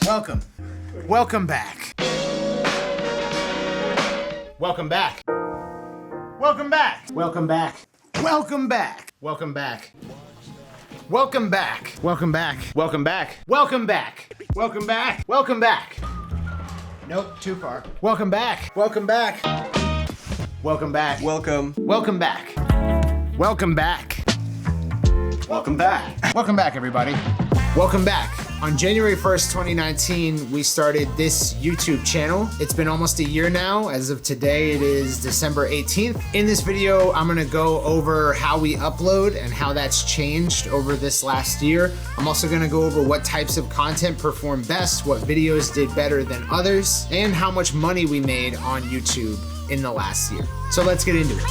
Welcome. Welcome back. Welcome back. Welcome back. Welcome back. Welcome back. Welcome back. Welcome back. Welcome back. Welcome back. Welcome back. Welcome back. Welcome back. Nope, too far. Welcome back. Welcome back. Welcome back. Welcome. Welcome back. Welcome back. Welcome back. Welcome back, everybody. Welcome back. On January 1st, 2019, we started this YouTube channel. It's been almost a year now. As of today, it is December 18th. In this video, I'm gonna go over how we upload and how that's changed over this last year. I'm also gonna go over what types of content perform best, what videos did better than others, and how much money we made on YouTube in the last year. So let's get into it.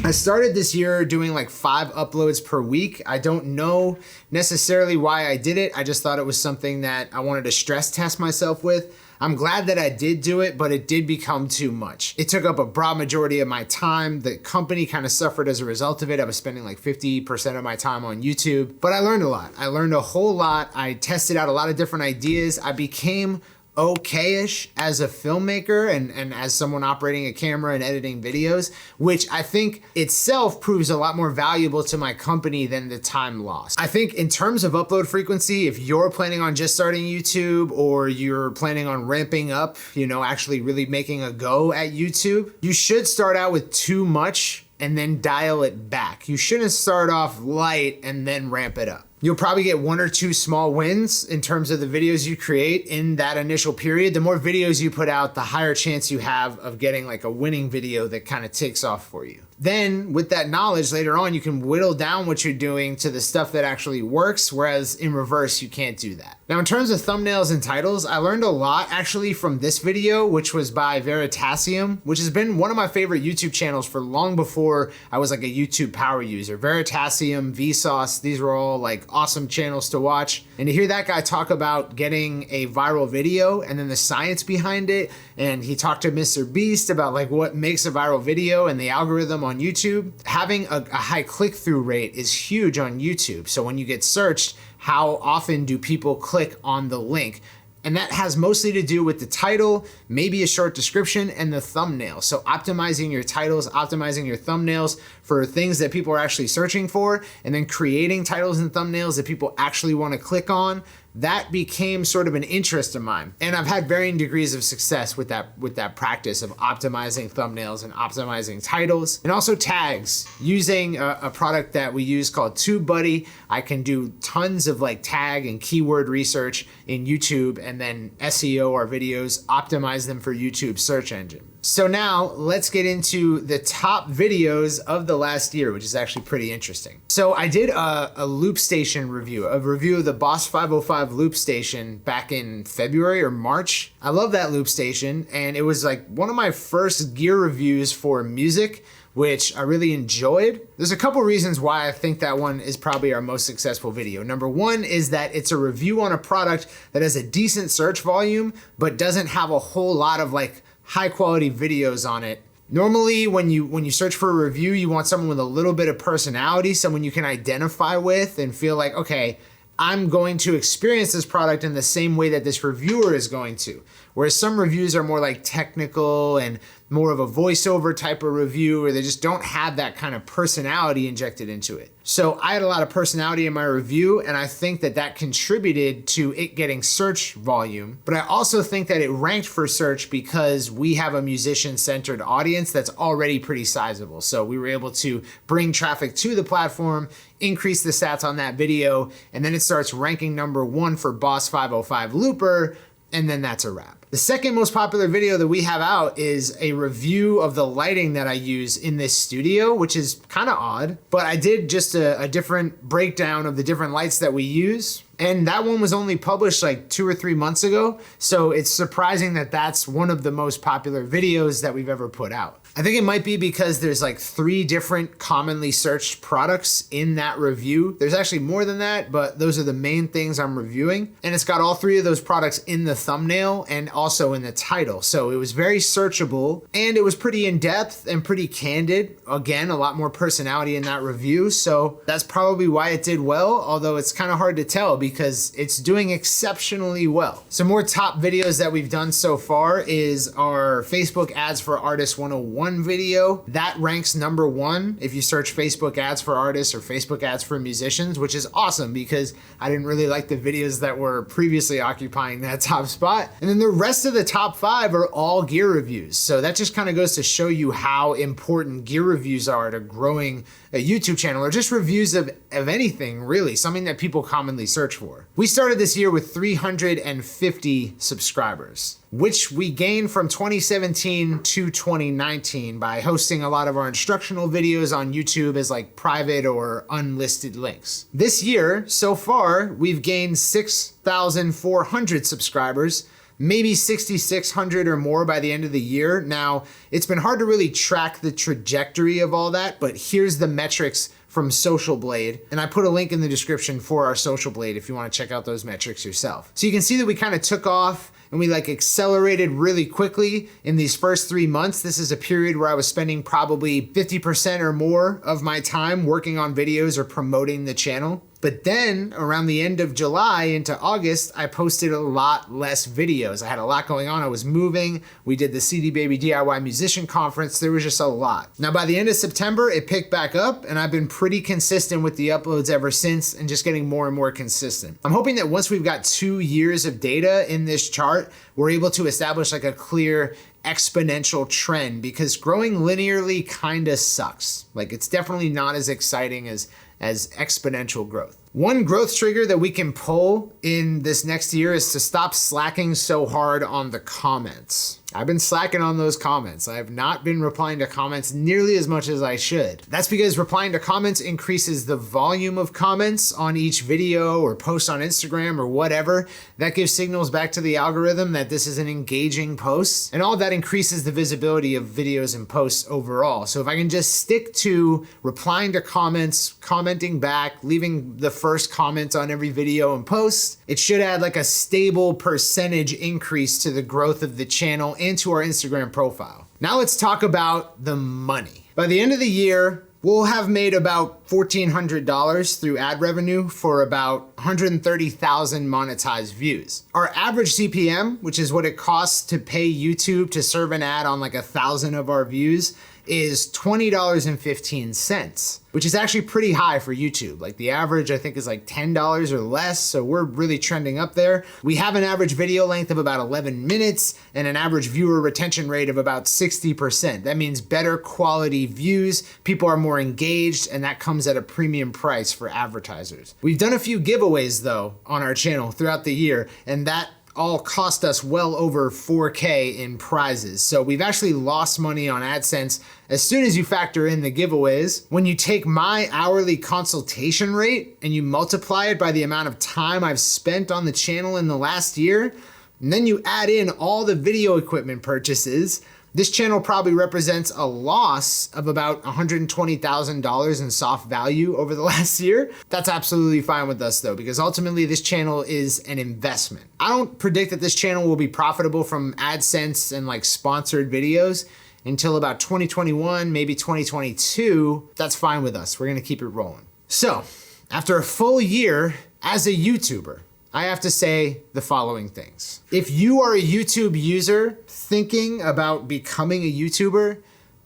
I started this year doing like 5 uploads per week. I don't know necessarily why I did it. I just thought it was something that I wanted to stress test myself with. I'm glad that I did do it, but it did become too much. It took up a broad majority of my time. The company kind of suffered as a result of it. I was spending like 50% of my time on YouTube, but I learned a lot. I learned a whole lot. I tested out a lot of different ideas. I became okay-ish as a filmmaker and as someone operating a camera and editing videos, which I think itself proves a lot more valuable to my company than the time lost. I think in terms of upload frequency, if you're planning on just starting YouTube or you're planning on ramping up, actually really making a go at YouTube, you should start out with too much and then dial it back. You shouldn't start off light and then ramp it up. You'll probably get 1 or 2 small wins in terms of the videos you create in that initial period. The more videos you put out, the higher chance you have of getting like a winning video that kind of takes off for you. Then with that knowledge later on, you can whittle down what you're doing to the stuff that actually works, whereas in reverse, you can't do that. Now, in terms of thumbnails and titles, I learned a lot actually from this video, which was by Veritasium, which has been one of my favorite YouTube channels for long before I was like a YouTube power user. Veritasium, Vsauce, these were all like awesome channels to watch. And to hear that guy talk about getting a viral video and then the science behind it, and he talked to Mr. Beast about like what makes a viral video and the algorithm on YouTube. Having a high click-through rate is huge on YouTube. So when you get searched, how often do people click on the link? And that has mostly to do with the title, maybe a short description, and the thumbnail. So optimizing your titles, optimizing your thumbnails for things that people are actually searching for, and then creating titles and thumbnails that people actually want to click on. That became sort of an interest of mine. And I've had varying degrees of success with that practice of optimizing thumbnails and optimizing titles, and also tags. Using a product that we use called TubeBuddy, I can do tons of like tag and keyword research in YouTube and then SEO our videos, optimize them for YouTube search engine. So now let's get into the top videos of the last year, which is actually pretty interesting. So I did a loop station review, a review of the Boss 505 loop station back in February or March. I love that loop station, and it was like one of my first gear reviews for music, which I really enjoyed. There's a couple reasons why I think that one is probably our most successful video. Number one is that it's a review on a product that has a decent search volume, but doesn't have a whole lot of like high quality videos on it. Normally when you search for a review, you want someone with a little bit of personality, someone you can identify with and feel like, okay, I'm going to experience this product in the same way that this reviewer is going to. Whereas some reviews are more like technical and more of a voiceover type of review, where they just don't have that kind of personality injected into it. So I had a lot of personality in my review, and I think that that contributed to it getting search volume. But I also think that it ranked for search because we have a musician-centered audience that's already pretty sizable. So we were able to bring traffic to the platform, increase the stats on that video, and then it starts ranking number 1 for Boss 505 Looper, and then that's a wrap. The second most popular video that we have out is a review of the lighting that I use in this studio, which is kind of odd, but I did just a different breakdown of the different lights that we use. And that one was only published like 2 or 3 months ago. So it's surprising that that's one of the most popular videos that we've ever put out. I think it might be because there's like 3 different commonly searched products in that review. There's actually more than that, but those are the main things I'm reviewing. And it's got all 3 of those products in the thumbnail and also in the title. So it was very searchable and it was pretty in-depth and pretty candid. Again, a lot more personality in that review. So that's probably why it did well, although it's kind of hard to tell because it's doing exceptionally well. Some more top videos that we've done so far is our Facebook Ads for Artists 101 video. That ranks number 1 if you search Facebook Ads for Artists or Facebook Ads for Musicians, which is awesome because I didn't really like the videos that were previously occupying that top spot. And then the rest of the top 5 are all gear reviews. So that just kind of goes to show you how important gear reviews are to growing a YouTube channel, or just reviews of anything really, something that people commonly search for. We started this year with 350 subscribers, which we gained from 2017 to 2019 by hosting a lot of our instructional videos on YouTube as like private or unlisted links. This year, so far, we've gained 6,400 subscribers, maybe 6,600 or more by the end of the year. Now, it's been hard to really track the trajectory of all that, but here's the metrics from Social Blade. And I put a link in the description for our Social Blade if you want to check out those metrics yourself. So you can see that we kind of took off and we like accelerated really quickly in these first 3 months. This is a period where I was spending probably 50% or more of my time working on videos or promoting the channel. But then around the end of July into August, I posted a lot less videos. I had a lot going on. I was moving. We did the CD Baby DIY Musician Conference. There was just a lot. Now by the end of September, it picked back up and I've been pretty consistent with the uploads ever since and just getting more and more consistent. I'm hoping that once we've got 2 years of data in this chart, we're able to establish like a clear exponential trend, because growing linearly kind of sucks. Like it's definitely not as exciting as exponential growth. One growth trigger that we can pull in this next year is to stop slacking so hard on the comments. I've been slacking on those comments. I have not been replying to comments nearly as much as I should. That's because replying to comments increases the volume of comments on each video or post on Instagram or whatever. That gives signals back to the algorithm that this is an engaging post, and all that increases the visibility of videos and posts overall. So if I can just stick to replying to comments, commenting back, leaving the first comment on every video and post, it should add like a stable percentage increase to the growth of the channel and to our Instagram profile. Now let's talk about the money. By the end of the year, we'll have made about $1,400 through ad revenue for about 130,000 monetized views. Our average CPM, which is what it costs to pay YouTube to serve an ad on like 1,000 of our views, is $20.15, which is actually pretty high for YouTube. Like the average I think is like $10 or less, so we're really trending up there. We have an average video length of about 11 minutes and an average viewer retention rate of about 60%. That means better quality views, people are more engaged, and that comes at a premium price for advertisers. We've done a few giveaways though on our channel throughout the year, and that all cost us well over $4K in prizes. So we've actually lost money on AdSense as soon as you factor in the giveaways. When you take my hourly consultation rate and you multiply it by the amount of time I've spent on the channel in the last year, and then you add in all the video equipment purchases, this channel probably represents a loss of about $120,000 in soft value over the last year. That's absolutely fine with us though, because ultimately this channel is an investment. I don't predict that this channel will be profitable from AdSense and like sponsored videos until about 2021, maybe 2022. That's fine with us. We're gonna keep it rolling. So after a full year as a YouTuber, I have to say the following things. If you are a YouTube user thinking about becoming a YouTuber,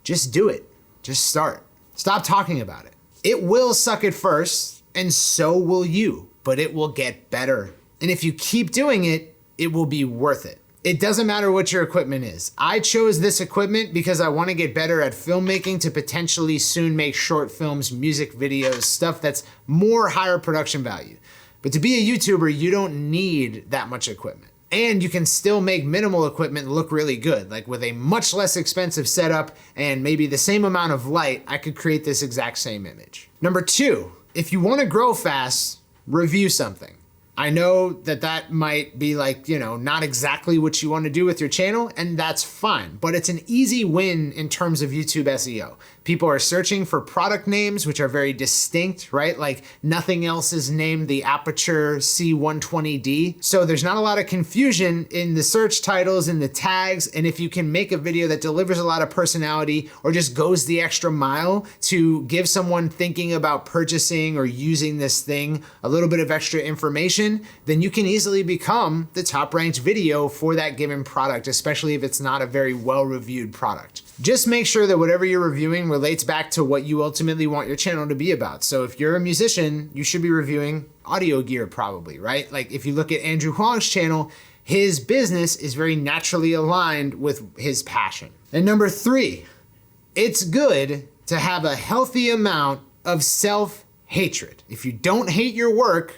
just do it. Just start. Stop talking about it. It will suck at first, and so will you, but it will get better. And if you keep doing it, it will be worth it. It doesn't matter what your equipment is. I chose this equipment because I want to get better at filmmaking to potentially soon make short films, music videos, stuff that's more higher production value. But to be a YouTuber, you don't need that much equipment. And you can still make minimal equipment look really good. Like with a much less expensive setup and maybe the same amount of light, I could create this exact same image. Number 2, if you want to grow fast, review something. I know that that might be like, not exactly what you want to do with your channel, and that's fine, but it's an easy win in terms of YouTube SEO. People are searching for product names, which are very distinct, right? Like nothing else is named the Aperture C120D. So there's not a lot of confusion in the search titles and the tags. And if you can make a video that delivers a lot of personality or just goes the extra mile to give someone thinking about purchasing or using this thing a little bit of extra information, then you can easily become the top ranked video for that given product, especially if it's not a very well-reviewed product. Just make sure that whatever you're reviewing relates back to what you ultimately want your channel to be about. So if you're a musician, you should be reviewing audio gear probably, right? Like if you look at Andrew Huang's channel, his business is very naturally aligned with his passion. And number 3, it's good to have a healthy amount of self-hatred. If you don't hate your work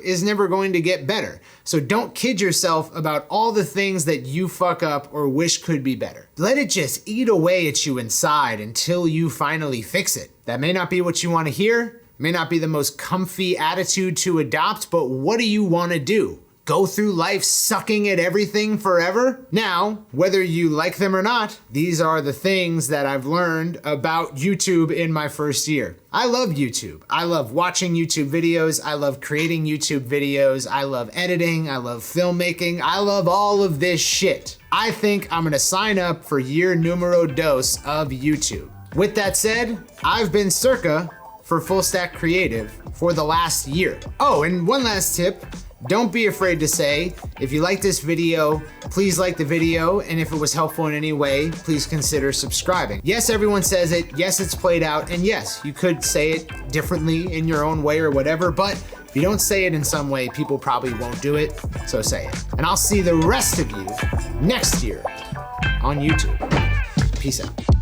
is never going to get better. So don't kid yourself about all the things that you fuck up or wish could be better. Let it just eat away at you inside until you finally fix it. That may not be what you want to hear, may not be the most comfy attitude to adopt, but what do you want to do? Go through life sucking at everything forever? Now, whether you like them or not, these are the things that I've learned about YouTube in my first year. I love YouTube. I love watching YouTube videos. I love creating YouTube videos. I love editing. I love filmmaking. I love all of this shit. I think I'm gonna sign up for year numero dos of YouTube. With that said, I've been Circa for Full Stack Creative for the last year. Oh, and one last tip. Don't be afraid to say, if you like this video, please like the video, and if it was helpful in any way, please consider subscribing. Yes, everyone says it, yes, it's played out, and yes, you could say it differently in your own way or whatever, but if you don't say it in some way, people probably won't do it, so say it. And I'll see the rest of you next year on YouTube. Peace out.